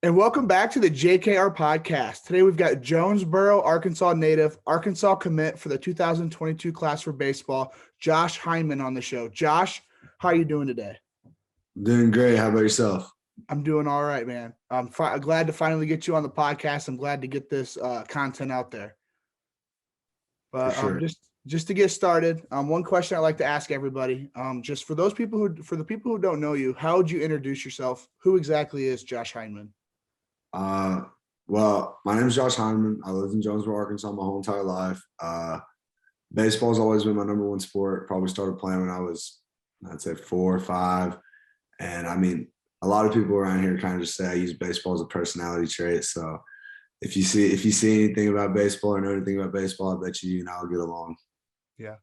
And welcome back to the JKR Podcast. Today we've got Jonesboro, Arkansas native, Arkansas commit for the 2022 class for baseball, Josh Hyneman on the show. Josh, how are you doing today? Doing great. How about yourself? I'm doing all right, man. I'm glad to finally get you on the podcast. I'm glad to get this content out there. But For sure. just to get started, one question I like to ask everybody, just for the people who don't know you, how would you introduce yourself? Who exactly is Josh Hyneman? Well, my name is Josh Hyneman. I lived in Jonesboro, Arkansas my whole entire life. Baseball's always been my number one sport. Probably started playing when I was, I'd say 4 or 5. And I mean, a lot of people around here kind of just say I use baseball as a personality trait. So if you see anything about baseball or know anything about baseball, I bet you and I'll get along. Yeah.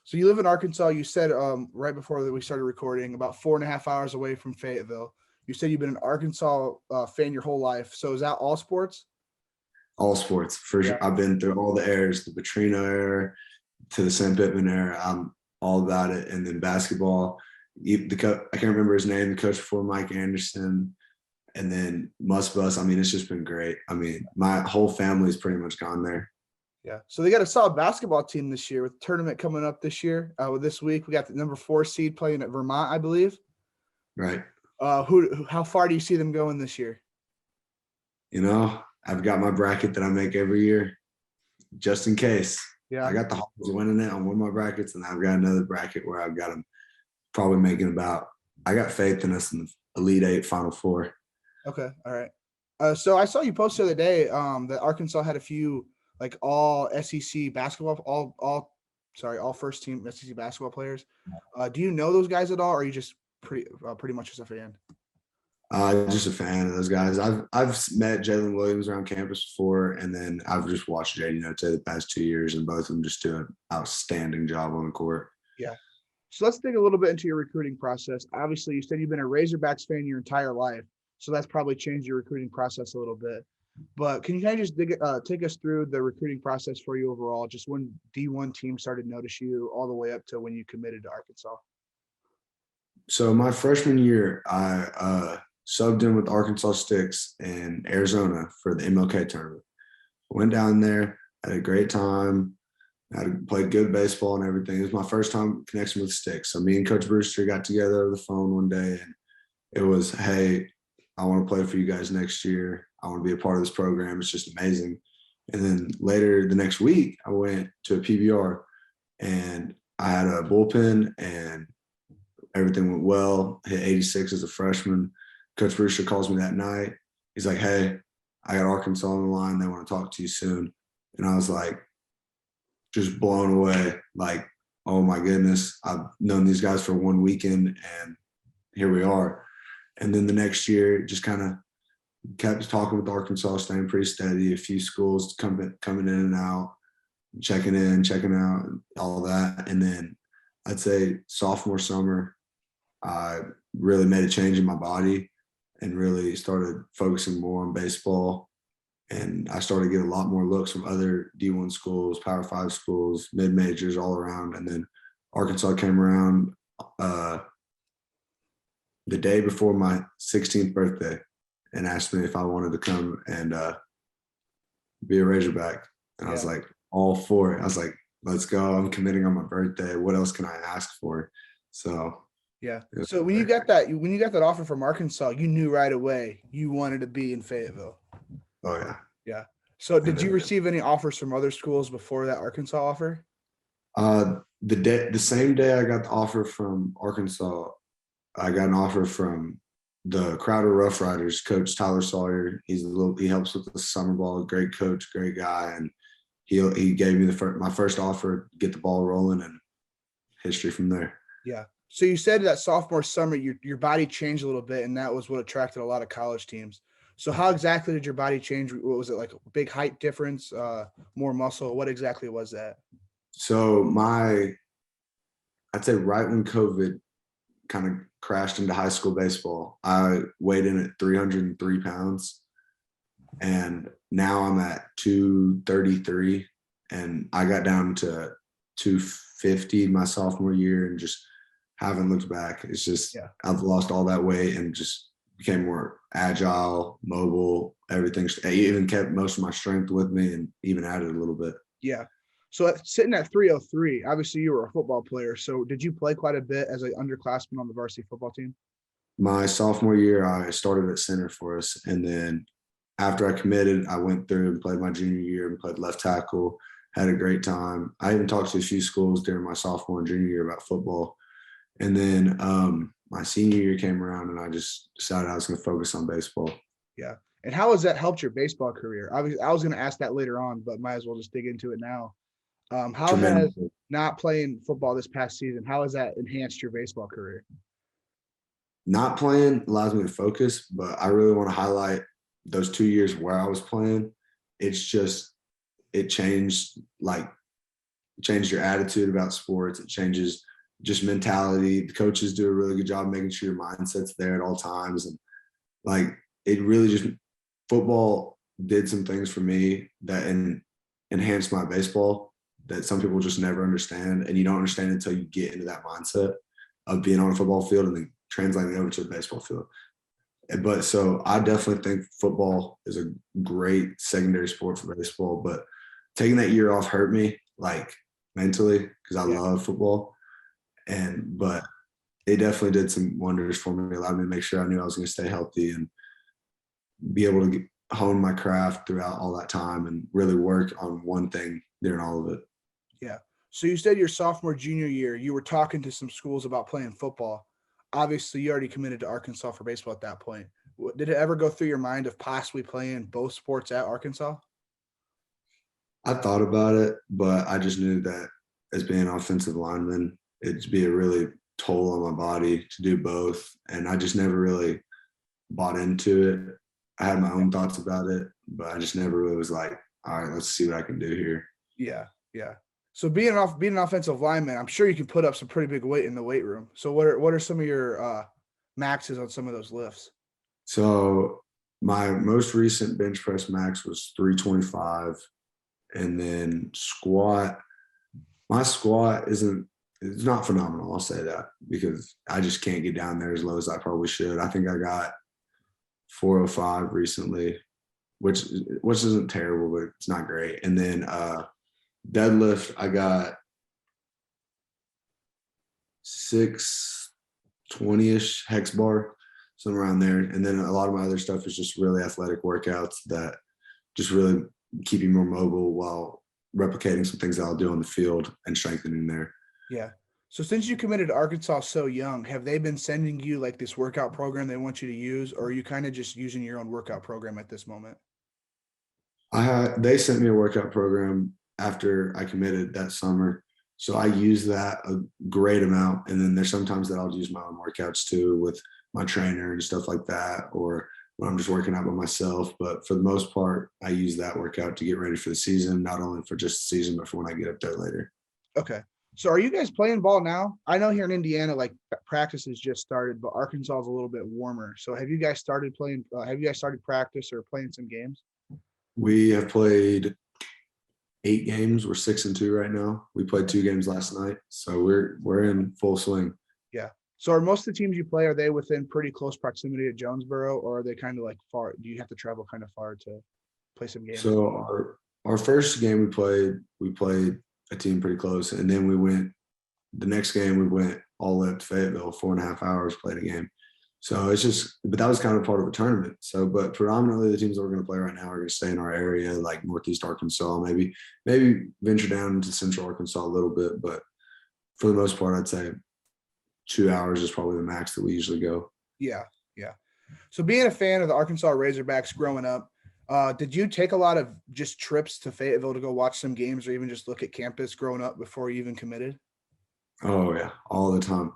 So you live in Arkansas. You said right before that we started recording, about 4.5 hours away from Fayetteville. You said you've been an Arkansas fan your whole life. So is that all sports? All sports, for sure. I've been through all the eras, the Petrino era to the St. Pittman era. I'm all about it. And then basketball, I can't remember his name, the coach before Mike Anderson, and then Bus. I mean, it's just been great. I mean, my whole family's pretty much gone there. Yeah. So they got a solid basketball team this year with the tournament coming up this year. This week, we got the number 4 seed playing at Vermont, I believe. Right. How far do you see them going this year? You know, I've got my bracket that I make every year just in case. Yeah. I got the Hawks winning it on one of my brackets, and I've got another bracket where I've got them probably making about – I got faith in us in the Elite 8, Final 4. Okay. All right. So I saw you post the other day that Arkansas had a few – like all SEC basketball, all first team SEC basketball players. Do you know those guys at all, or are you just pretty much just a fan? Just a fan of those guys. I've met Jalen Williams around campus before, and then I've just watched JD Note the past 2 years, and both of them just do an outstanding job on the court. Yeah. So let's dig a little bit into your recruiting process. Obviously, you said you've been a Razorbacks fan your entire life, so that's probably changed your recruiting process a little bit. But can you kind of just take us through the recruiting process for you overall, just when D1 team started to notice you all the way up to when you committed to Arkansas? So my freshman year, I subbed in with Arkansas Sticks in Arizona for the MLK tournament. Went down there, had a great time, played good baseball and everything. It was my first time connecting with Sticks. So me and Coach Brewster got together over the phone one day, and it was, hey, I want to play for you guys next year. I want to be a part of this program. It's just amazing. And then later the next week, I went to a PBR, and I had a bullpen, and everything went well. Hit 86 as a freshman. Coach Brewster calls me that night. He's like, hey, I got Arkansas on the line. They want to talk to you soon. And I was like, just blown away. Like, oh my goodness, I've known these guys for one weekend, and here we are. And then the next year, just kind of kept talking with Arkansas, staying pretty steady. A few schools coming in and out, checking in, checking out, and all that. And then I'd say sophomore summer, I really made a change in my body and really started focusing more on baseball. And I started getting a lot more looks from other D1 schools, Power 5 schools, mid-majors all around. And then Arkansas came around the day before my 16th birthday and asked me if I wanted to come and be a Razorback. And I was like, all for it. I was like, let's go. I'm committing on my birthday. What else can I ask for? So yeah. So when you got that offer from Arkansas, you knew right away you wanted to be in Fayetteville. Oh yeah. Yeah. So did you receive any offers from other schools before that Arkansas offer? The same day I got the offer from Arkansas, I got an offer from the Crowder Rough Riders coach, Tyler Sawyer. He helps with the summer ball, great coach, great guy, and he gave me my first offer to get the ball rolling, and history from there. Yeah. So you said that sophomore summer your body changed a little bit, and that was what attracted a lot of college teams. So how exactly did your body change? What was it, like a big height difference, more muscle? What exactly was that? So I'd say right when COVID kind of crashed into high school baseball, I weighed in at 303 pounds, and now I'm at 233, and I got down to 250 my sophomore year and just haven't looked back. It's just I've lost all that weight and just became more agile, mobile, everything. I even kept most of my strength with me and even added a little bit. Yeah. So sitting at 303, obviously you were a football player. So did you play quite a bit as an underclassman on the varsity football team? My sophomore year, I started at center for us. And then after I committed, I went through and played my junior year and played left tackle, had a great time. I even talked to a few schools during my sophomore and junior year about football. And then my senior year came around and I just decided I was going to focus on baseball. Yeah. And how has that helped your baseball career? Obviously, I was going to ask that later on, but might as well just dig into it now. How has not playing football this past season, how has that enhanced your baseball career? Not playing allows me to focus, but I really want to highlight those 2 years where I was playing. It's just, it changed your attitude about sports. It changes just mentality. The coaches do a really good job making sure your mindset's there at all times. And like, it really just, football did some things for me that enhanced my baseball that some people just never understand. And you don't understand until you get into that mindset of being on a football field and then translating it over to a baseball field. But so I definitely think football is a great secondary sport for baseball, but taking that year off hurt me like mentally because I love football. But it definitely did some wonders for me. It allowed me to make sure I knew I was going to stay healthy and be able to hone my craft throughout all that time and really work on one thing during all of it. Yeah. So you said your sophomore, junior year, you were talking to some schools about playing football. Obviously, you already committed to Arkansas for baseball at that point. Did it ever go through your mind of possibly playing both sports at Arkansas? I thought about it, but I just knew that as being an offensive lineman, it'd be a really toll on my body to do both. And I just never really bought into it. I had my own thoughts about it, but I just never really was like, all right, let's see what I can do here. Yeah. Yeah. So being an offensive lineman, I'm sure you can put up some pretty big weight in the weight room. So what are some of your maxes on some of those lifts? So my most recent bench press max was 325. And then my squat it's not phenomenal. I'll say that because I just can't get down there as low as I probably should. I think I got 405 recently, which isn't terrible, but it's not great. And then deadlift, I got 620-ish hex bar, somewhere around there. And then a lot of my other stuff is just really athletic workouts that just really keep you more mobile while replicating some things that I'll do on the field and strengthening there. Yeah. So since you committed to Arkansas so young, have they been sending you like this workout program they want you to use, or are you kind of just using your own workout program at this moment? They sent me a workout program after I committed that summer. So I use that a great amount. And then there's sometimes that I'll use my own workouts too with my trainer and stuff like that, or when I'm just working out by myself. But for the most part, I use that workout to get ready for the season, not only for just the season, but for when I get up there later. Okay. So are you guys playing ball now? I know here in Indiana, like practice has just started, but Arkansas is a little bit warmer. So have you guys started playing? Have you guys started practice or playing some games? We have played 8 games. We're 6-2 right now. We played 2 games last night. So we're in full swing. Yeah. So are most of the teams you play, are they within pretty close proximity to Jonesboro, or are they kind of like far? Do you have to travel kind of far to play some games? So our first game we played a team pretty close. And then the next game we went all the way up to Fayetteville, 4.5 hours, played a game. So but that was kind of part of a tournament. So, but predominantly the teams that we're going to play right now are going to stay in our area, like Northeast Arkansas, maybe venture down into Central Arkansas a little bit. But for the most part, I'd say 2 hours is probably the max that we usually go. Yeah. Yeah. So being a fan of the Arkansas Razorbacks growing up, did you take a lot of just trips to Fayetteville to go watch some games or even just look at campus growing up before you even committed? Oh yeah, all the time.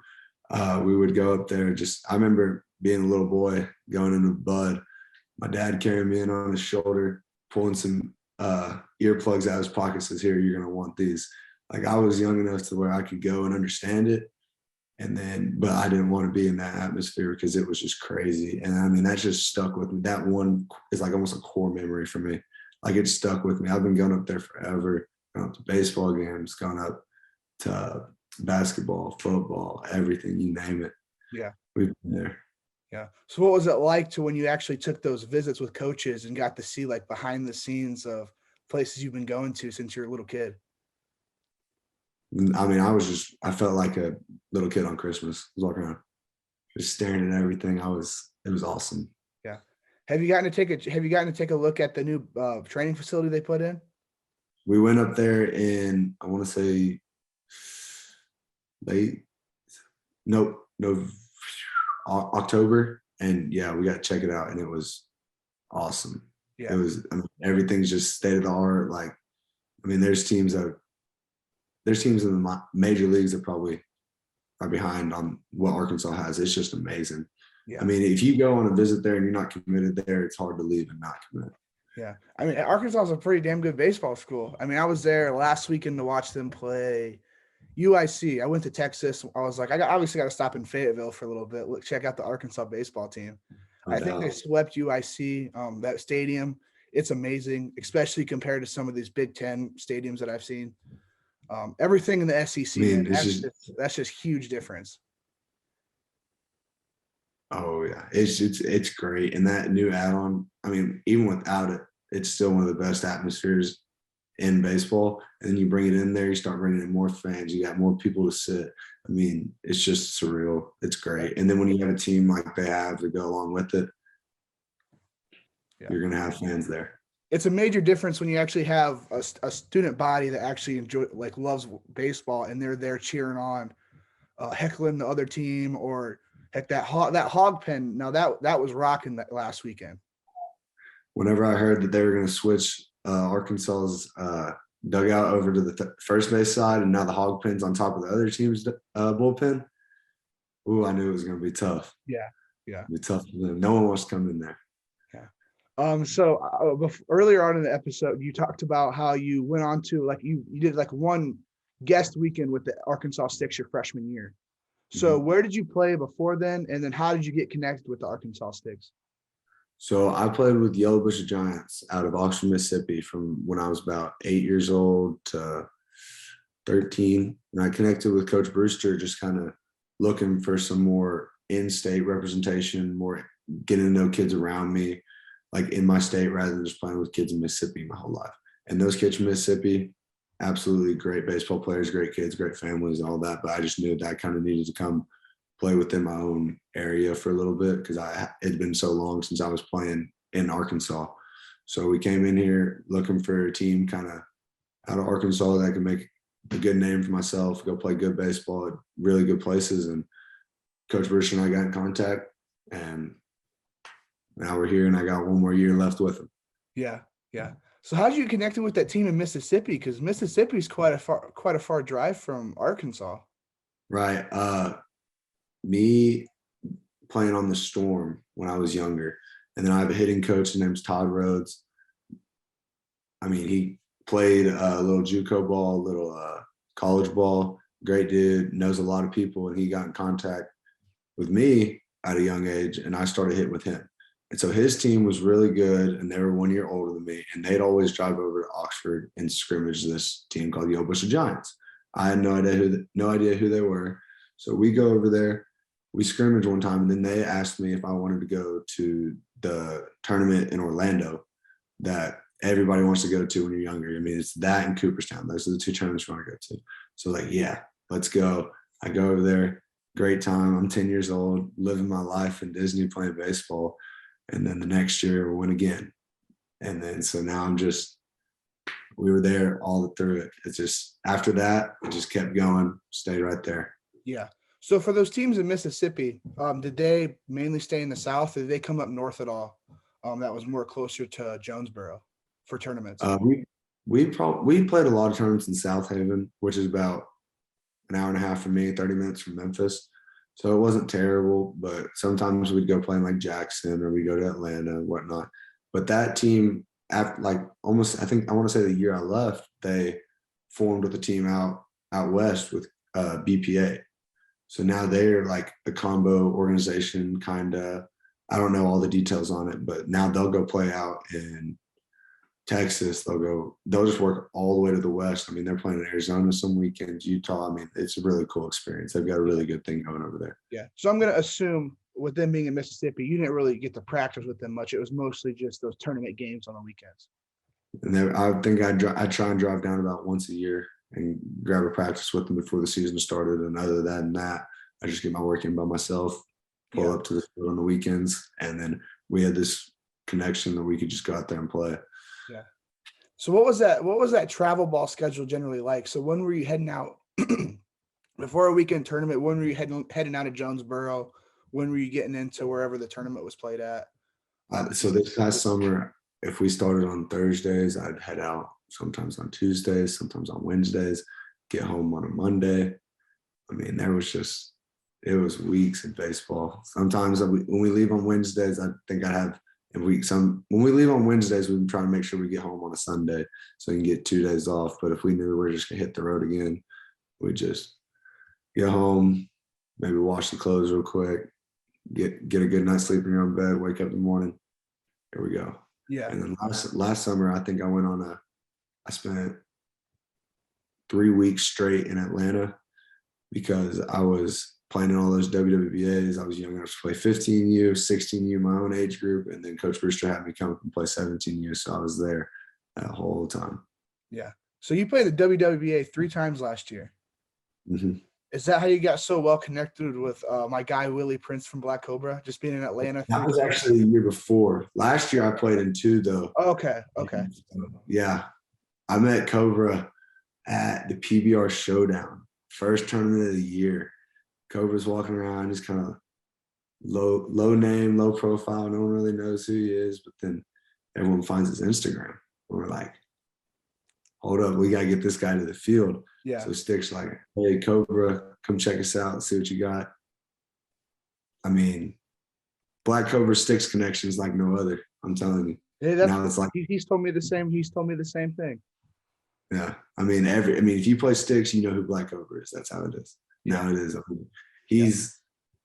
We would go up there. I remember being a little boy going into Bud, my dad carrying me in on his shoulder, pulling some earplugs out of his pocket, says, "Here, you're gonna want these." Like I was young enough to where I could go and understand it. But I didn't want to be in that atmosphere because it was just crazy. And I mean, that just stuck with me. That one is like almost a core memory for me. Like it stuck with me. I've been going up there forever, going up to baseball games, going up to basketball, football, everything, you name it. Yeah. We've been there. Yeah. So what was it like to when you actually took those visits with coaches and got to see like behind the scenes of places you've been going to since you're a little kid? I mean, I felt like a little kid on Christmas. I was walking around just staring at everything. It was awesome. Yeah. Have you gotten to take a look at the new training facility they put in? We went up there in, I want to say late, nope, no, October. And yeah, we got to check it out. And it was awesome. Yeah. It was, I mean, everything's just state of the art. Like, I mean, there's teams in the major leagues that probably are behind on what Arkansas has. It's just amazing. Yeah. I mean, if you go on a visit there and you're not committed there, it's hard to leave and not commit. Yeah. I mean, Arkansas is a pretty damn good baseball school. I mean, I was there last weekend to watch them play UIC. I went to Texas. I was like, obviously got to stop in Fayetteville for a little bit. Check out the Arkansas baseball team. No I think they doubt. swept UIC. That stadium, it's amazing, especially compared to some of these Big Ten stadiums that I've seen. Everything in the SEC, I mean, man, that's just huge difference. Oh yeah, it's great. And that new add-on, I mean, even without it, it's still one of the best atmospheres in baseball. And then you bring it in there, you start bringing in more fans, you got more people to sit. I mean, it's just surreal. It's great. And then when you have a team like they have to go along with it, you're gonna have fans there. It's a major difference when you actually have a student body that actually loves baseball, and they're there cheering on, heckling the other team, or heck, that hog pen. Now that was rocking that last weekend. Whenever I heard that they were going to switch Arkansas's dugout over to the first base side, and now the hog pen's on top of the other team's bullpen, ooh, I knew it was going to be tough. Yeah. It'd be tough for them. No one wants to come in there. So earlier on in the episode, you talked about how you went on to you did one guest weekend with the Arkansas Sticks your freshman year. So where did you play before then? And then how did you get connected with the Arkansas Sticks? So I played with Yellow Bush Giants out of Oxford, Mississippi from when I was about 8 years old to 13. And I connected with Coach Brewster, just kind of looking for some more in-state representation, more getting to know kids around me, like in my state, rather than just playing with kids in Mississippi my whole life. And those kids from Mississippi, absolutely great baseball players, great kids, great families, and all that. But I just knew that I kind of needed to come play within my own area for a little bit because it had been so long since I was playing in Arkansas. So we came in here looking for a team kind of out of Arkansas that could make a good name for myself, go play good baseball at really good places. And Coach Brewster and I got in contact, and now we're here, and I got one more year left with him. Yeah. So how did you connect with that team in Mississippi? Because Mississippi is quite a far drive from Arkansas. Right. Me playing on the Storm when I was younger, and then I have a hitting coach. His name's Todd Rhodes. I mean, he played a little JUCO ball, a little college ball. Great dude, knows a lot of people, and he got in contact with me at a young age, and I started hitting with him. And so his team was really good, and they were 1 year older than me, and they'd always drive over to Oxford and scrimmage this team called Yellow Bush Giants. I had no idea who they were. So we go over there, we scrimmage one time, and then they asked me if I wanted to go to the tournament in Orlando that everybody wants to go to when you're younger. I mean, it's that and Cooperstown. Those are the two tournaments we want to go to. So yeah, let's go. I go over there, great time. I'm 10 years old, living my life in Disney, playing baseball. And then the next year we'll win again. And then, so now we were there all through it. It's just, after that, it just kept going, stayed right there. Yeah. So for those teams in Mississippi, did they mainly stay in the South, or did they come up north at all? That was more closer to Jonesboro for tournaments. We played a lot of tournaments in South Haven, which is about an hour and a half from me, 30 minutes from Memphis. So it wasn't terrible, but sometimes we'd go play in Jackson, or we go to Atlanta and whatnot. But that team, after almost, I want to say the year I left, they formed with a team out west with BPA. So now they're a combo organization, kind of. I don't know all the details on it, but now they'll go play out in Texas. They'll just work all the way to the west. I mean, they're playing in Arizona some weekends, Utah. I mean, it's a really cool experience. They've got a really good thing going over there. Yeah. So I'm going to assume with them being in Mississippi, you didn't really get to practice with them much. It was mostly just those tournament games on the weekends. And then I think I try and drive down about once a year and grab a practice with them before the season started. And other than that, I just get my work in by myself, pull up to the field on the weekends, and then we had this connection that we could just go out there and play. Yeah. So what was that travel ball schedule generally like? So when were you heading out before a weekend tournament? When were you heading out of Jonesboro? When were you getting into wherever the tournament was played at? So this past summer, if we started on Thursdays, I'd head out sometimes on Tuesdays, sometimes on Wednesdays, get home on a Monday. I mean, it was weeks in baseball. Sometimes when we leave on Wednesdays, I think when we leave on Wednesdays, we try to make sure we get home on a Sunday so we can get 2 days off. But if we knew we were just gonna hit the road again, we just get home, maybe wash the clothes real quick, get a good night's sleep in your own bed, wake up in the morning. Here we go. Yeah. And then last summer, I think I spent 3 weeks straight in Atlanta because I was playing in all those WWBAs. I was young enough to play 15U, 16U, my own age group, and then Coach Brewster had me come up and play 17U, so I was there that whole time. Yeah. So you played the WWBA 3 times last year. Mm-hmm. Is that how you got so well connected with my guy Willie Prince from Black Cobra, just being in Atlanta? That was actually the year before. Last year I played in 2 though. Okay. Yeah. I met Cobra at the PBR Showdown, first tournament of the year. Cobra's walking around, he's kind of low name, low profile. No one really knows who he is, but then everyone finds his Instagram. We're like, hold up, we got to get this guy to the field. Yeah. So Stick's like, hey, Cobra, come check us out, see what you got. I mean, Black Cobra Sticks connection is like no other. I'm telling you. Yeah, now it's like he's told me the same. He's told me the same thing. Yeah, I mean, if you play Sticks, you know who Black Cobra is. That's how it is. Now it is. He's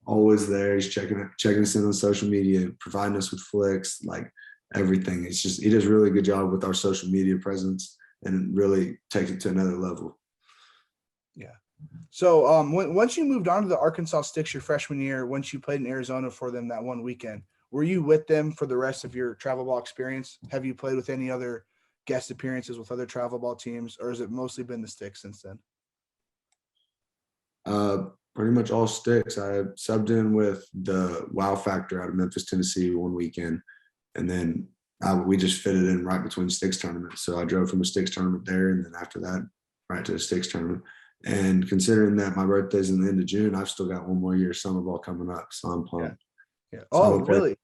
always there. He's checking us in on social media, providing us with flicks, like everything. It's just he does a really good job with our social media presence and really takes it to another level. Yeah. So once you moved on to the Arkansas Sticks your freshman year, once you played in Arizona for them that one weekend, were you with them for the rest of your travel ball experience? Have you played with any other guest appearances with other travel ball teams, or has it mostly been the Sticks since then? Pretty much all Sticks. I subbed in with the Wow Factor out of Memphis, Tennessee one weekend, and then we just fitted in right between Sticks tournaments. So I drove from a Sticks tournament there, and then after that, right to the Sticks tournament. And considering that my birthday's in the end of June, I've still got one more year of summer ball coming up, so I'm pumped. Yeah. So really?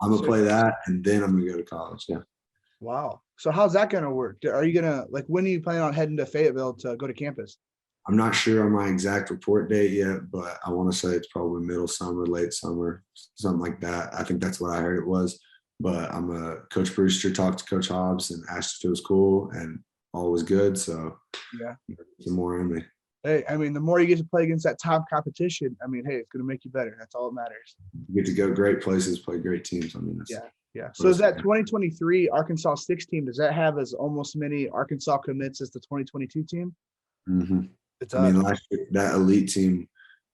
I'm gonna play that, and then I'm gonna go to college. Yeah. Wow. So how's that gonna work? Are you gonna when are you planning on heading to Fayetteville to go to campus? I'm not sure on my exact report date yet, but I want to say it's probably middle summer, late summer, something like that. I think that's what I heard it was. But Coach Brewster talked to Coach Hobbs and asked if it was cool, and all was good. So yeah, some more in me. Hey, I mean, the more you get to play against that top competition, I mean, hey, it's going to make you better. That's all that matters. You get to go great places, play great teams. I mean, yeah. So is that 2023 Arkansas Sticks team, does that have as almost many Arkansas commits as the 2022 team? Mm-hmm. I mean, last year, that elite team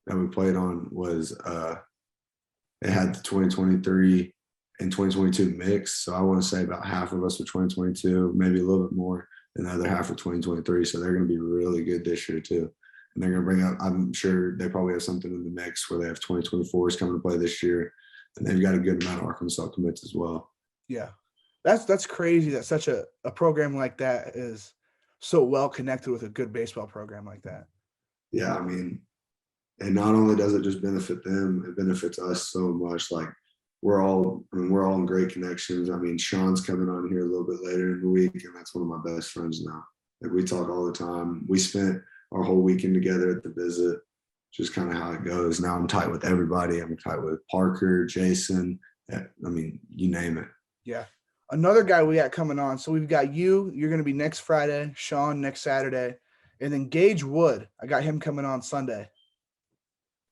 that we played on was it had the 2023 and 2022 mix. So I want to say about half of us were 2022, maybe a little bit more, and the other half were 2023. So they're going to be really good this year too. And they're going to bring up, I'm sure they probably have something in the mix where they have 2024s coming to play this year. And they've got a good amount of Arkansas commits as well. Yeah. That's crazy that such a program like that is so well connected with a good baseball program like that. Yeah, I mean, and not only does it just benefit them, it benefits us so much. Like we're all in great connections. I mean, Sean's coming on here a little bit later in the week, and that's one of my best friends now. Like we talk all the time. We spent our whole weekend together at the visit, just kind of how it goes. Now I'm tight with everybody. I'm tight with Parker, Jason. I mean, you name it. Yeah. Another guy we got coming on. So we've got you're going to be next Friday, Sean next Saturday, and then Gage Wood. I got him coming on Sunday.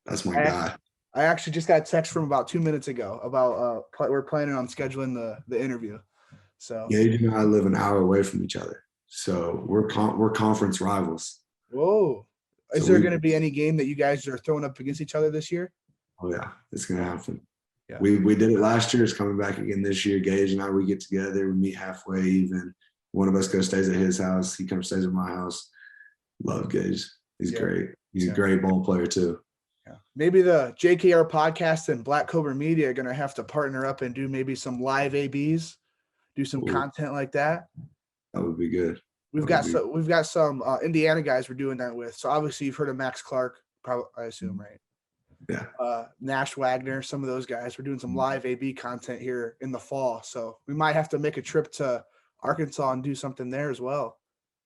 That's my guy. I actually just got a text from about 2 minutes ago about we're planning on scheduling the interview. So Gage and I live an hour away from each other, so we're conference rivals. Whoa! Is there going to be any game that you guys are throwing up against each other this year? Oh yeah, it's gonna happen. Yeah. We did it last year. It's coming back again this year. Gage and I, we get together. We meet halfway. Even one of us goes stays at his house. He comes stays at my house. Love Gage. He's great. He's a great ball player too. Yeah. Maybe the JKR Podcast and Black Cobra Media are gonna have to partner up and do maybe some live ABs, do some content like that. That would be good. We've got some Indiana guys we're doing that with. So obviously you've heard of Max Clark, probably I assume, right? Yeah. Nash Wagner, some of those guys. We're doing some live AB content here in the fall. So we might have to make a trip to Arkansas and do something there as well.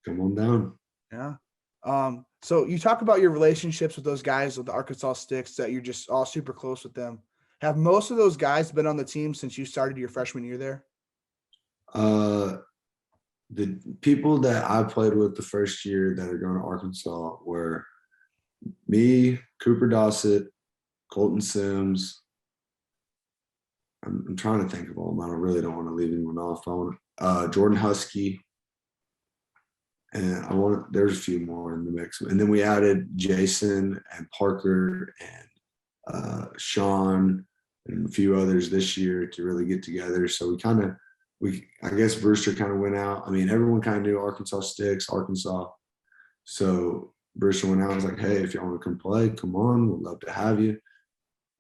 Come on down. Yeah. So you talk about your relationships with those guys with the Arkansas Sticks, that you're just all super close with them. Have most of those guys been on the team since you started your freshman year there? The people that I played with the first year that are going to Arkansas were me, Cooper Dossett, Colton Sims. I'm trying to think of all of them. I really don't want to leave anyone off. Jordan Husky. And there's a few more in the mix. And then we added Jason and Parker and Sean and a few others this year to really get together. So I guess Brewster kind of went out. I mean, everyone kind of knew Arkansas Sticks, Arkansas. So Brewster went out and was like, hey, if y'all want to come play, come on. We'd love to have you.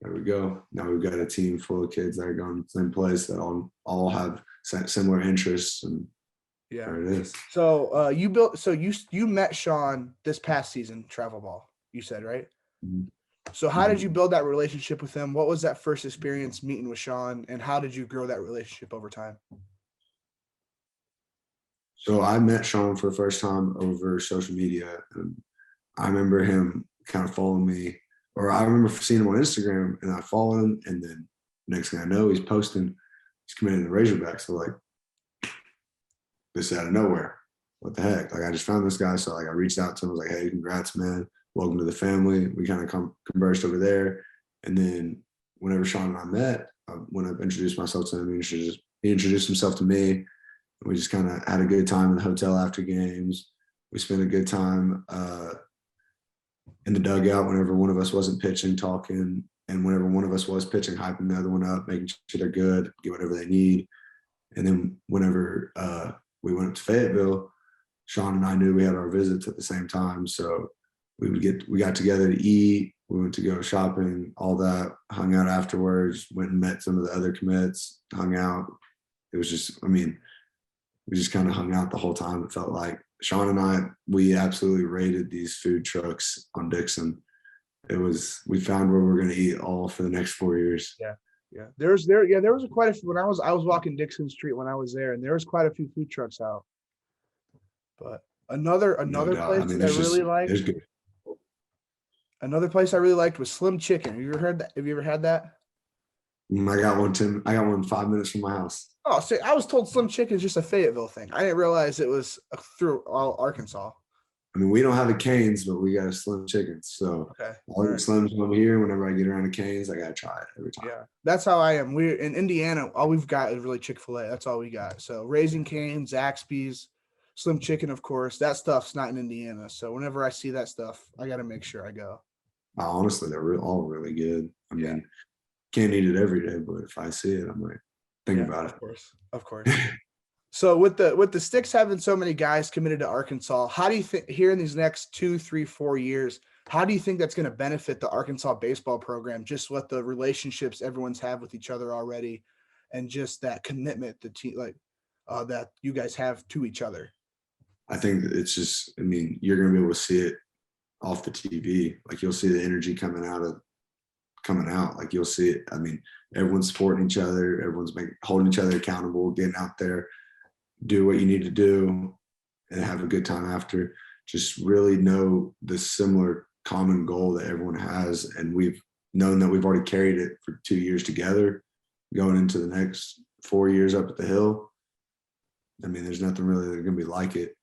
There we go. Now we've got a team full of kids that are going to the same place that all have similar interests, and there it is. So you met Sean this past season, travel ball, you said, right? Mm-hmm. So how did you build that relationship with him? What was that first experience meeting with Sean, and how did you grow that relationship over time? So I met Sean for the first time over social media, and I remember him kind of following me, or I remember seeing him on Instagram, and I followed him, and then next thing I know, he's posting, he's committed to the Razorback. So like, this out of nowhere. What the heck? Like, I just found this guy. So like, I reached out to him. I was like, hey, congrats, man. Welcome to the family. We kind of conversed over there. And then whenever Sean and I met, when I introduced myself to him, he introduced himself to me. We just kind of had a good time in the hotel after games. We spent a good time in the dugout whenever one of us wasn't pitching, talking. And whenever one of us was pitching, hyping the other one up, making sure they're good, get whatever they need. And then whenever we went to Fayetteville, Sean and I knew we had our visits at the same time. So we got together to eat. We went to go shopping, all that, hung out afterwards, went and met some of the other commits, hung out. It was just, we just kind of hung out the whole time. It felt like Sean and I, we absolutely raided these food trucks on Dixon. We found where we're going to eat all for the next 4 years. Yeah. There was quite a few when I was walking Dixon Street when I was there, and there was quite a few food trucks out. But another place I really liked. Another place I really liked was Slim Chicken. Have you ever heard that? Have you ever had that? I got one, Tim. I got one 5 minutes from my house. Oh, so I was told Slim Chicken is just a Fayetteville thing. I didn't realize it was through all Arkansas. We don't have a Canes, but we got a Slim Chicken. So all the Slims over here, whenever I get around the Canes, I got to try it every time. Yeah, that's how I am. We're in Indiana. All we've got is really Chick-fil-A. That's all we got. So Raising Cane's, Zaxby's, Slim Chicken, of course. That stuff's not in Indiana. So whenever I see that stuff, I got to make sure I go. Honestly, they're all really good. Can't eat it every day, but if I see it, I might think about it. Of course. So with the Sticks having so many guys committed to Arkansas, how do you think here in these next 2, 3, 4 years, how do you think that's going to benefit the Arkansas baseball program? Just what the relationships everyone's have with each other already, and just that commitment that you guys have to each other. I think it's just, you're going to be able to see it off the TV. Like, you'll see the energy coming out. Like, you'll see it. Everyone's supporting each other. Everyone's holding each other accountable, getting out there, do what you need to do, and have a good time after. Just really know the similar common goal that everyone has. And we've known that we've already carried it for 2 years together, going into the next 4 years up at the Hill. There's nothing really that's going to be like it.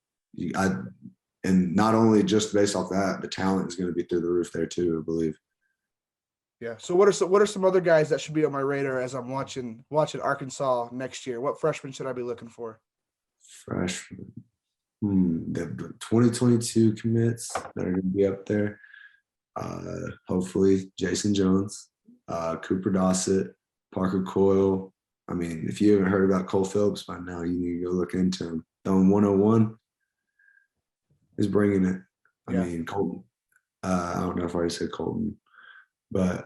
And not only just based off that, the talent is going to be through the roof there too, I believe. Yeah. So what are some other guys that should be on my radar as I'm watching Arkansas next year? What freshmen should I be looking for? Freshmen. The 2022 commits that are going to be up there. Hopefully Jason Jones. Cooper Dossett, Parker Coyle. I mean, if you haven't heard about Cole Phillips by now, you need to go look into him. Throwing 101 is bringing it. I mean, Colton. I don't know if I already said Colton, but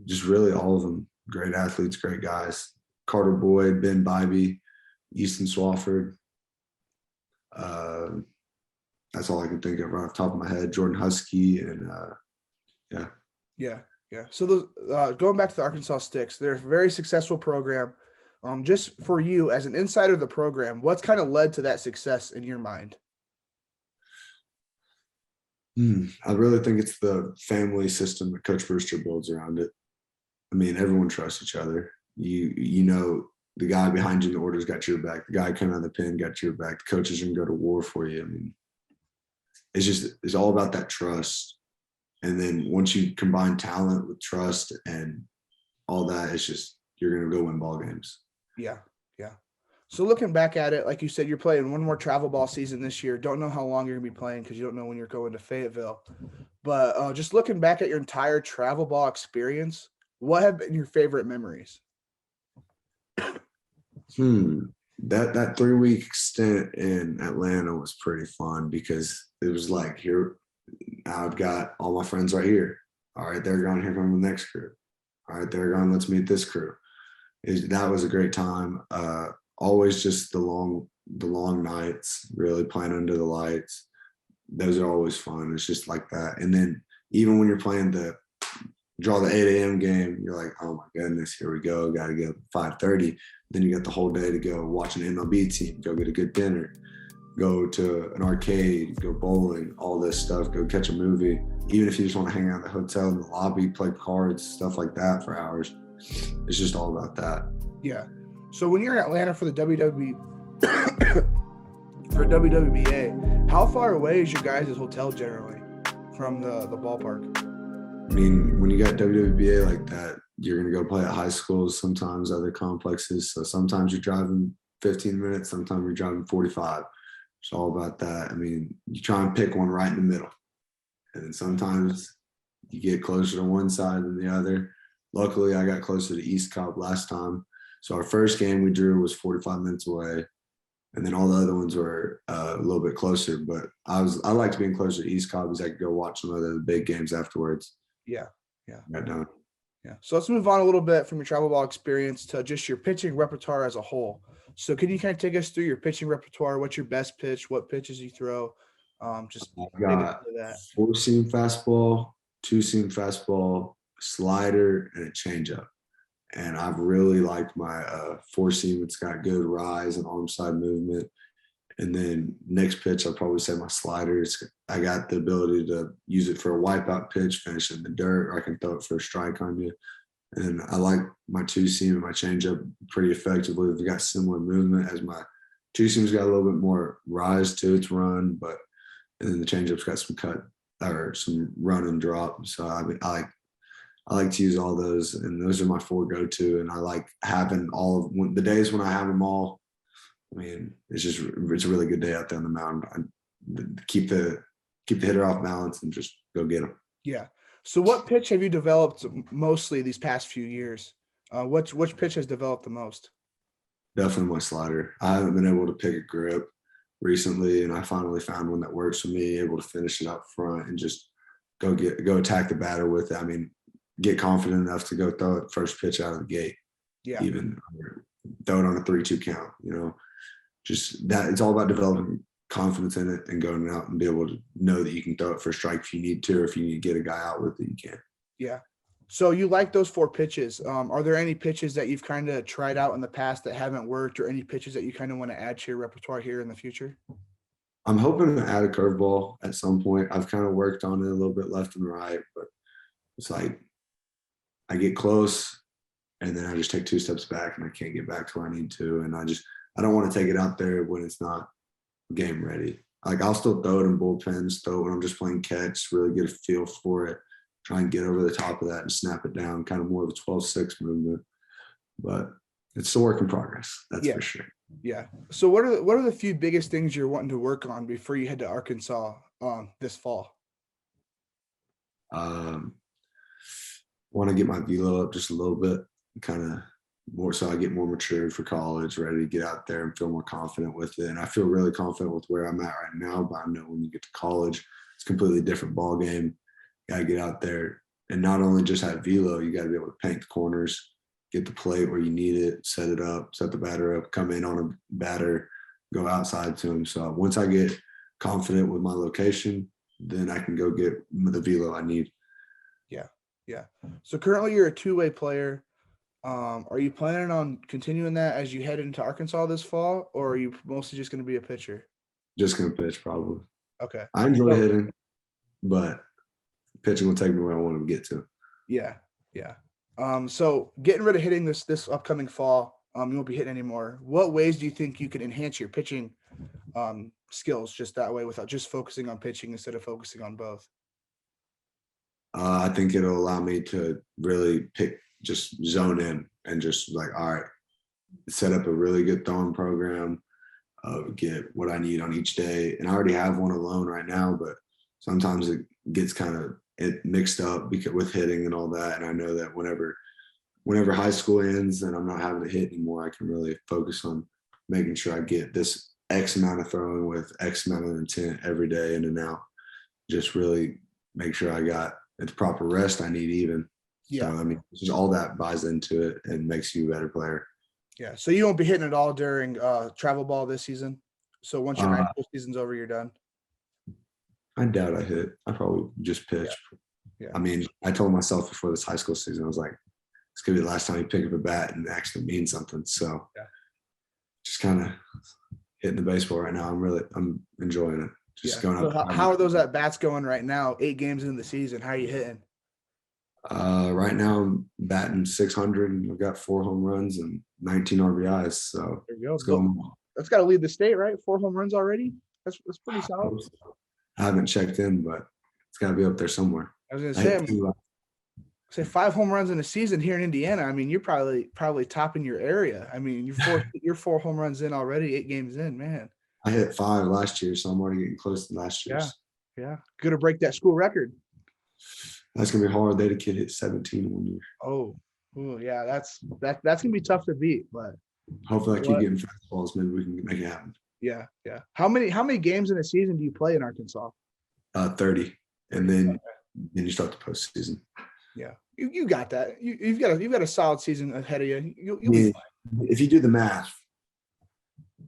just really all of them great athletes, great guys. Carter Boyd, Ben Bybee, Easton Swafford. That's all I can think of right off the top of my head. Jordan Husky and Yeah. So those going back to the Arkansas Sticks, they're a very successful program. Just for you as an insider of the program, what's kind of led to that success in your mind? I really think it's the family system that Coach Brewster builds around it. I mean, everyone trusts each other. You know, the guy behind you in the order's got your back. The guy coming out of the pen got your back. The coaches can go to war for you. I mean, it's all about that trust. And then once you combine talent with trust and all that, it's just you're going to go win ball games. Yeah. So looking back at it, like you said, you're playing one more travel ball season this year. Don't know how long you're going to be playing because you don't know when you're going to Fayetteville. But just looking back at your entire travel ball experience, what have been your favorite memories? That 3-week stint in Atlanta was pretty fun because it was like, here, I've got all my friends right here. All right, they're gone. Here come the next crew. All right, they're gone. Let's meet this crew. That was a great time. Always just the long nights, really playing under the lights. Those are always fun. It's just like that. And then even when you're playing the 8 a.m. game, you're like, oh my goodness, here we go. Got to get 5:30. Then you got the whole day to go watch an MLB team, go get a good dinner, go to an arcade, go bowling, all this stuff, go catch a movie. Even if you just want to hang out in the hotel in the lobby, play cards, stuff like that for hours. It's just all about that. Yeah. So when you're in Atlanta for the WWBA, how far away is your guys' hotel generally from the ballpark? I mean, when you got WWBA like that, you're going to go play at high schools, sometimes other complexes. So sometimes you're driving 15 minutes, sometimes you're driving 45. It's all about that. I mean, you try and pick one right in the middle. And then sometimes you get closer to one side than the other. Luckily, I got closer to East Cobb last time. So our first game we drew was 45 minutes away. And then all the other ones were a little bit closer. But I liked being closer to East Cobb because I could go watch some of the big games afterwards. Yeah. Right down. Yeah. So let's move on a little bit from your travel ball experience to just your pitching repertoire as a whole. So can you kind of take us through your pitching repertoire? What's your best pitch? What pitches you throw? Just I've got 4-seam fastball, 2-seam fastball, slider, and a changeup. And I've really liked my 4-seam. It's got good rise and arm side movement. And then next pitch, I'll probably say my sliders. I got the ability to use it for a wipeout pitch, finish in the dirt, or I can throw it for a strike on you. And I like my 2-seam and my changeup pretty effectively. They've got similar movement as my 2-seam's got a little bit more rise to its run, and then the changeup's got some cut or some run and drop. So I like to use all those, and those are my 4 go-to. And I like having the days when I have them all. I mean, it's a really good day out there on the mound. Keep the hitter off balance and just go get them. Yeah. So what pitch have you developed mostly these past few years? Which pitch has developed the most? Definitely my slider. I haven't been able to pick a grip recently, and I finally found one that works for me, able to finish it up front and just go attack the batter with it. I mean, get confident enough to go throw it first pitch out of the gate. Yeah. Even throw it on a 3-2 count, just that. It's all about developing confidence in it and going out and be able to know that you can throw it for a strike if you need to, or if you need to get a guy out with it, you can. Yeah. So you like those 4 pitches. Are there any pitches that you've kind of tried out in the past that haven't worked, or any pitches that you kind of want to add to your repertoire here in the future? I'm hoping to add a curveball at some point. I've kind of worked on it a little bit left and right, but it's like I get close and then I just take 2 steps back and I can't get back to where I need to. And I don't want to take it out there when it's not game ready. Like, I'll still throw it in bullpens, throw it when I'm just playing catch, really get a feel for it, try and get over the top of that and snap it down, kind of more of a 12-6 movement. But it's a work in progress, that's for sure. Yeah. So what are the few biggest things you're wanting to work on before you head to Arkansas this fall? want to get my velo up just a little bit, kind of more so I get more matured for college, ready to get out there and feel more confident with it. And I feel really confident with where I'm at right now, but I know when you get to college, it's a completely different ball game. You got to get out there and not only just have velo, you got to be able to paint the corners, get the plate where you need it, set it up, set the batter up, come in on a batter, go outside to him. So once I get confident with my location, then I can go get the velo I need. Yeah. So currently you're a two-way player. Are you planning on continuing that as you head into Arkansas this fall, or are you mostly just going to be a pitcher? Just going to pitch probably. Okay. I enjoy hitting, but pitching will take me where I want to get to. Yeah. So getting rid of hitting this upcoming fall, you won't be hitting anymore. What ways do you think you can enhance your pitching skills just that way without just focusing on pitching instead of focusing on both? I think it'll allow me to really just zone in and just like, all right, set up a really good throwing program, get what I need on each day. And I already have one alone right now, but sometimes it gets kind of mixed up with hitting and all that. And I know that whenever high school ends and I'm not having to hit anymore, I can really focus on making sure I get this X amount of throwing with X amount of intent every day in and out. Just really make sure I got the proper rest I need even. Yeah. So, I mean, just all that buys into it and makes you a better player. Yeah. So you won't be hitting it all during travel ball this season? So once your high school season's over, you're done? I doubt I hit. I probably just pitch. Yeah. I mean, I told myself before this high school season, I was like, it's going to be the last time you pick up a bat and actually mean something. So just kind of hitting the baseball right now. I'm enjoying it. Just going up. So how are those at bats going right now? 8 games into the season. How are you hitting? Right now I'm batting 600 and I've got 4 home runs and 19 RBIs. So there you go. It's going. That's got to lead the state, right? 4 home runs already. That's pretty solid. I haven't checked in, but it's got to be up there somewhere. I was going to say 5 home runs in a season here in Indiana. I mean, you're probably topping your area. I mean, you're 4 home runs in already, 8 games in, man. I hit 5 last year, so I'm already getting close to last year's. Yeah. Gonna break that school record. That's gonna be hard. They had a kid hit 17 1 year. Oh, yeah. That's gonna be tough to beat, but hopefully I keep getting fastballs. Maybe we can make it happen. Yeah. How many games in a season do you play in Arkansas? 30, and then you start the postseason. Yeah, you got that. You've got a solid season ahead of you. You'll be fine. If you do the math,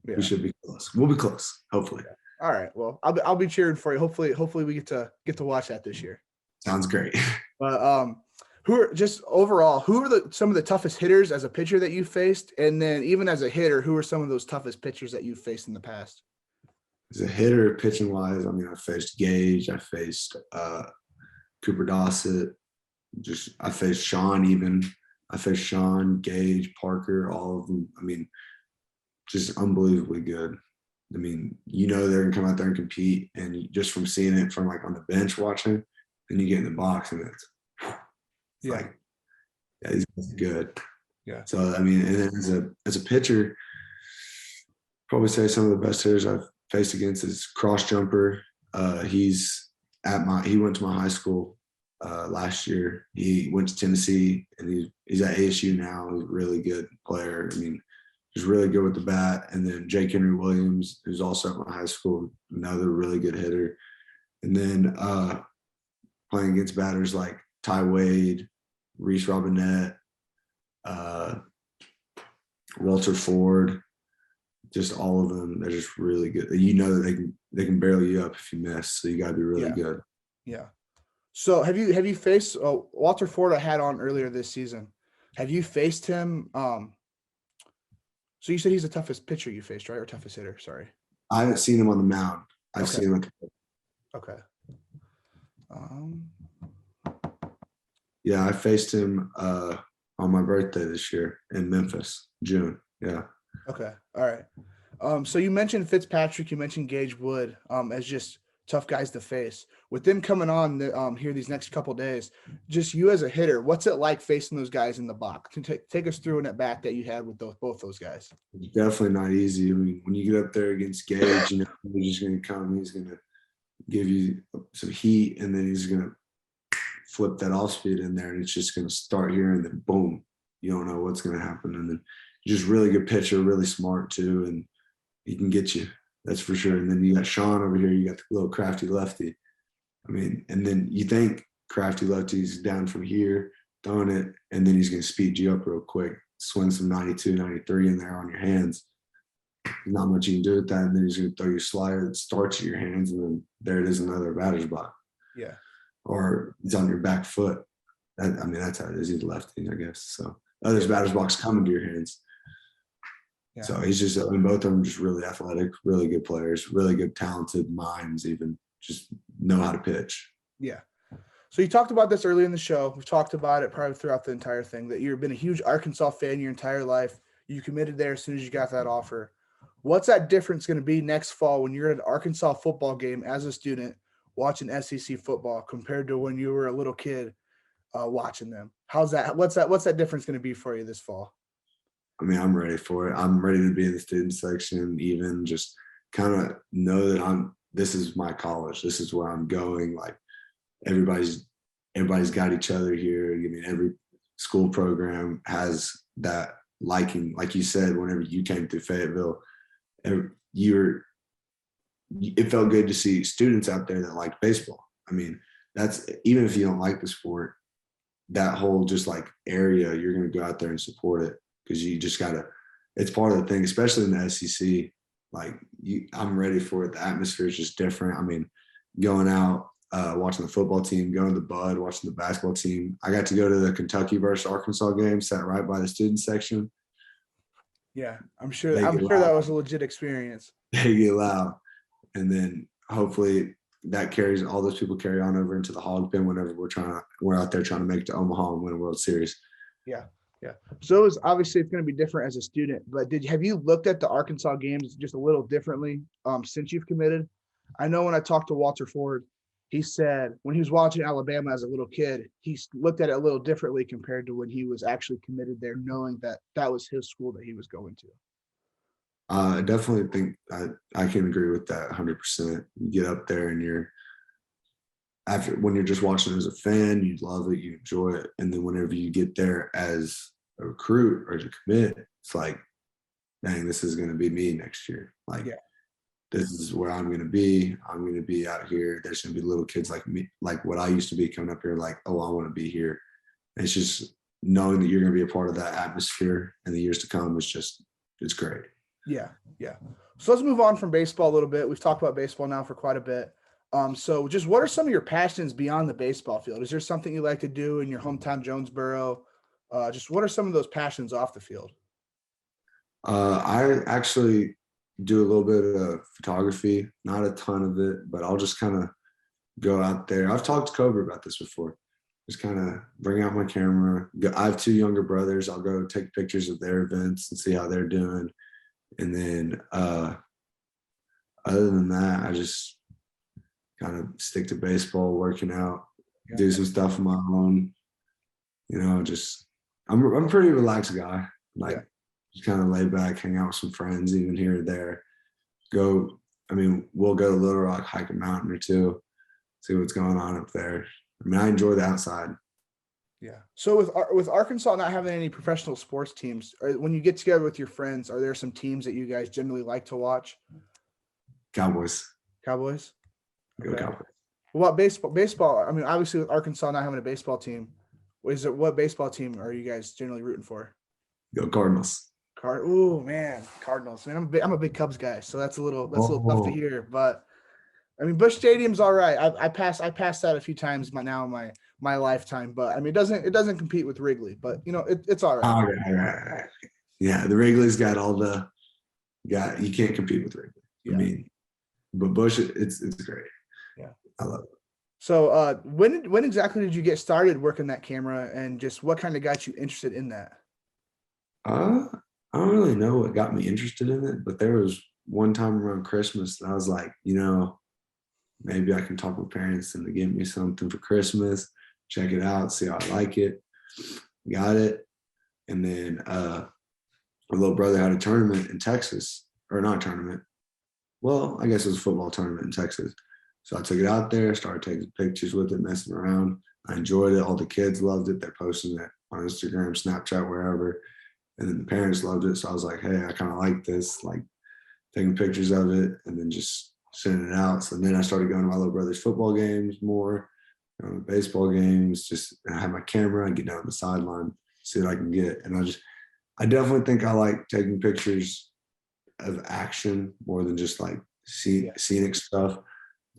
we should be close. We'll be close, hopefully. Yeah. All right. Well, I'll be cheering for you. Hopefully we get to watch that this year. Sounds great. But who are some of the toughest hitters as a pitcher that you faced, and then even as a hitter, who are some of those toughest pitchers that you've faced in the past? As a hitter, pitching wise, I mean, I faced Gage, I faced Cooper Dossett, I faced Sean even. I faced Sean, Gage, Parker, all of them. I mean, just unbelievably good. I mean, they're gonna come out there and compete, and just from seeing it from like on the bench watching, and you get in the box and it's like, he's good. Yeah. So I mean, and then as a pitcher, probably say some of the best hitters I've faced against is cross jumper. He went to my high school last year. He went to Tennessee and he's at ASU now. He's a really good player. I mean, he's really good with the bat. And then Jake Henry Williams, who's also at my high school, another really good hitter. And then playing against batters like Ty Wade, Reese Robinette, Walter Ford, just all of them. They're just really good. That they can barrel you up if you miss. So you got to be really good. Yeah. So have you faced Walter Ford? I had on earlier this season. Have you faced him? So you said he's the toughest pitcher you faced, right? Or toughest hitter? Sorry. I haven't seen him on the mound. I've seen him at the. Okay. Yeah, I faced him on my birthday this year in Memphis, June. Yeah. Okay. All right. So you mentioned Fitzpatrick, you mentioned Gage Wood as just tough guys to face. With them coming on here these next couple days, just you as a hitter, what's it like facing those guys in the box? Take us through an at bat that you had with both those guys. It's definitely not easy. I mean, when you get up there against Gage, he's just going to come. He's going to give you some heat, and then he's going to flip that off speed in there, and it's just going to start here, and then boom, you don't know what's going to happen. And then just really good pitcher, really smart too, and he can get you. That's for sure. And then you got Sean over here. You got the little crafty lefty. I mean, and then you think crafty lefty's down from here, throwing it, and then he's going to speed you up real quick, swing some 92, 93 in there on your hands. Not much you can do with that. And then he's going to throw your slider that starts at your hands, and then there it is, another batter's block. Yeah. Or he's on your back foot. That's how it is. He's lefty, I guess. So others batter's box coming to your hands. Yeah. So he's just, both of them just really athletic, really good players, really good, talented minds, even just know how to pitch. Yeah. So you talked about this earlier in the show. We've talked about it probably throughout the entire thing, that you've been a huge Arkansas fan your entire life. You committed there as soon as you got that offer. What's that difference going to be next fall when you're at an Arkansas football game as a student watching SEC football compared to when you were a little kid watching them? How's that? What's that difference going to be for you this fall? I'm ready for it. I'm ready to be in the student section, even just kind of know that this is my college. This is where I'm going. Like everybody's got each other here. Every school program has that liking. Like you said, whenever you came through Fayetteville, it felt good to see students out there that like baseball. That's, even if you don't like the sport, that whole just like area, you're going to go out there and support it, because you just gotta, it's part of the thing, especially in the SEC. Like I'm ready for it. The atmosphere is just different. Going out, watching the football team, going to the Bud, watching the basketball team. I got to go to the Kentucky versus Arkansas game, sat right by the student section. Yeah, I'm sure that was a legit experience. They get loud. And then hopefully all those people carry on over into the hog pen whenever we're out there trying to make it to Omaha and win a World Series. Yeah. Yeah. So it's going to be different as a student, but have you looked at the Arkansas games just a little differently since you've committed? I know when I talked to Walter Ford, he said when he was watching Alabama as a little kid, he looked at it a little differently compared to when he was actually committed there, knowing that that was his school that he was going to. I definitely think I can agree with that 100%. You get up there and when you're just watching as a fan, you love it, you enjoy it. And then whenever you get there as a recruit or to commit, it's like, dang, this is going to be me next year. Like, yeah. This is where I'm going to be. I'm going to be out here. There's going to be little kids like me, like what I used to be, coming up here like, oh, I want to be here. And it's just knowing that you're going to be a part of that atmosphere in the years to come it's great. Yeah. Yeah. So let's move on from baseball a little bit. We've talked about baseball now for quite a bit. So just what are some of your passions beyond the baseball field? Is there something you like to do in your hometown, Jonesboro? Just what are some of those passions off the field? I actually do a little bit of photography, not a ton of it, but I'll just kind of go out there. I've talked to Cobra about this before. Just kind of bring out my camera. I have 2 younger brothers. I'll go take pictures of their events and see how they're doing. And then other than that, I just kind of stick to baseball, working out, do some stuff of my own. I'm a pretty relaxed guy. Just kind of lay back, hang out with some friends, even here or there. We'll go to Little Rock, hike a mountain or 2, see what's going on up there. I enjoy the outside. Yeah. So with Arkansas not having any professional sports teams, when you get together with your friends, are there some teams that you guys generally like to watch? Cowboys. Cowboys? Go Cowboys. What about baseball? Obviously with Arkansas not having a baseball team, what baseball team are you guys generally rooting for? Go Cardinals. Oh man, Cardinals. Man, I'm a big Cubs guy, so that's a little tough to hear. But Busch Stadium's all right. I passed that a few times now in my lifetime, but it doesn't compete with Wrigley, but it's all right. Right. Yeah, the Wrigley's got you can't compete with Wrigley. Yeah. But Busch, it's great. Yeah, I love it. So when exactly did you get started working that camera, and just what kind of got you interested in that? I don't really know what got me interested in it, but there was one time around Christmas that I was like, maybe I can talk with parents and they give me something for Christmas, check it out, see how I like it. Got it. And then my little brother had a tournament in Texas, or not a tournament. Well, I guess it was a football tournament in Texas. So I took it out there, started taking pictures with it, messing around. I enjoyed it. All the kids loved it. They're posting it on Instagram, Snapchat, wherever. And then the parents loved it. So I was like, hey, I kind of like this, like taking pictures of it and then just sending it out. So then I started going to my little brother's football games more, baseball games. Just I had my camera. I get down the sideline, see what I can get. And I definitely think I like taking pictures of action more than just like scenic stuff.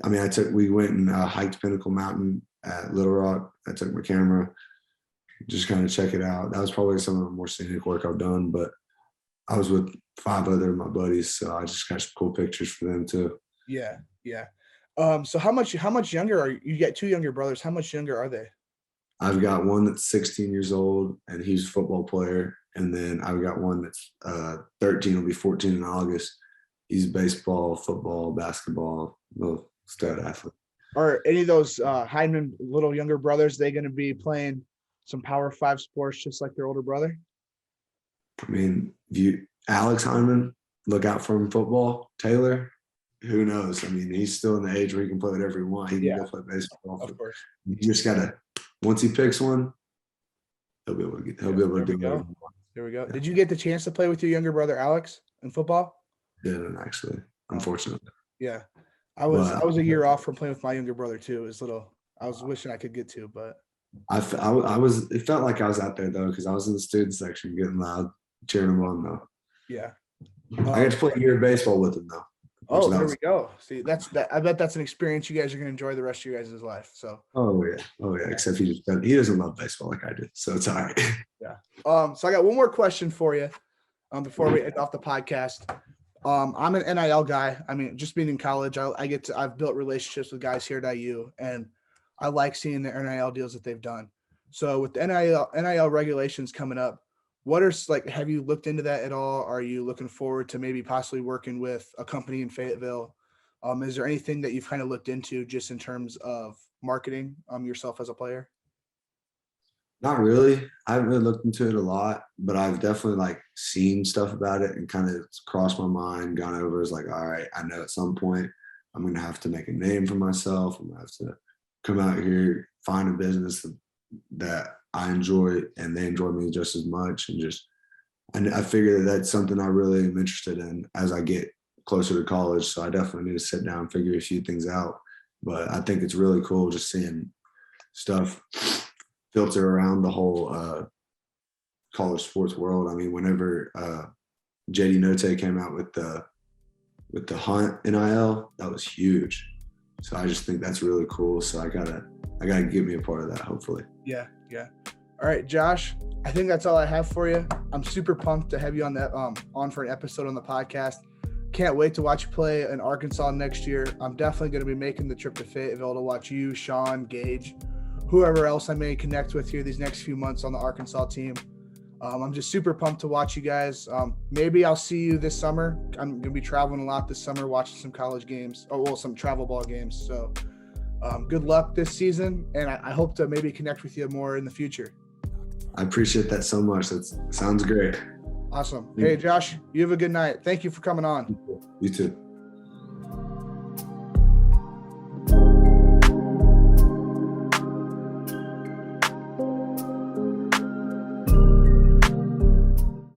I mean, we went and hiked Pinnacle Mountain at Little Rock. I took my camera, just kind of check it out. That was probably some of the more scenic work I've done, but I was with 5 other of my buddies, so I just got some cool pictures for them too. Yeah. So how much younger are you? You got 2 younger brothers. How much younger are they? I've got one that's 16 years old and he's a football player. And then I've got one that's 13, will be 14 in August. He's baseball, football, basketball, little stud athlete. Are any of those Heinemann little younger brothers, they going to be playing some Power 5 sports just like their older brother? I mean, Alex Hynemann, look out for him football. Taylor, who knows? I mean, he's still in the age where he can play whatever he wants. He can go play baseball. Of course. You just gotta, once he picks one, he'll be able to do it. There we go. Did you get the chance to play with your younger brother Alex in football? Didn't actually, unfortunately. Yeah. I was a year off from playing with my younger brother too. I was wishing I could get to, but it felt like I was out there though, because I was in the student section getting loud, cheering him on though. Yeah. I got to play a year of baseball with him though. Oh, there we go. See, I bet that's an experience you guys are going to enjoy the rest of your guys' life. So. Oh yeah. Except he doesn't love baseball like I do, so it's all right. Yeah. So I got one more question for you, before we end off the podcast. I'm an NIL guy. I mean, just being in college, I've built relationships with guys here at IU, and I like seeing the NIL deals that they've done. So with the NIL regulations coming up, have you looked into that at all? Are you looking forward to maybe possibly working with a company in Fayetteville? Is there anything that you've kind of looked into just in terms of marketing yourself as a player? Not really. I haven't really looked into it a lot, but I've definitely seen stuff about it and kind of crossed my mind, gone over as all right, I know at some point I'm going to have to make a name for myself. I'm going to have to come out here, find a business that I enjoy and they enjoy me just as much. And I figure that that's something I really am interested in as I get closer to college. So I definitely need to sit down and figure a few things out. But I think it's really cool just seeing stuff filter around the whole college sports world. I mean, whenever JD Note came out with the Hunt NIL, that was huge. So I just think that's really cool. So I gotta get me a part of that, hopefully. Yeah. All right, Josh, I think that's all I have for you. I'm super pumped to have you on for an episode on the podcast. Can't wait to watch you play in Arkansas next year. I'm definitely going to be making the trip to Fayetteville to watch you, Sean, Gage, whoever else I may connect with here these next few months on the Arkansas team. I'm just super pumped to watch you guys. Maybe I'll see you this summer. I'm going to be traveling a lot this summer, watching some college games, some travel ball games. So good luck this season, and I hope to maybe connect with you more in the future. I appreciate that so much. That sounds great. Awesome. Hey, Josh, you have a good night. Thank you for coming on. You too.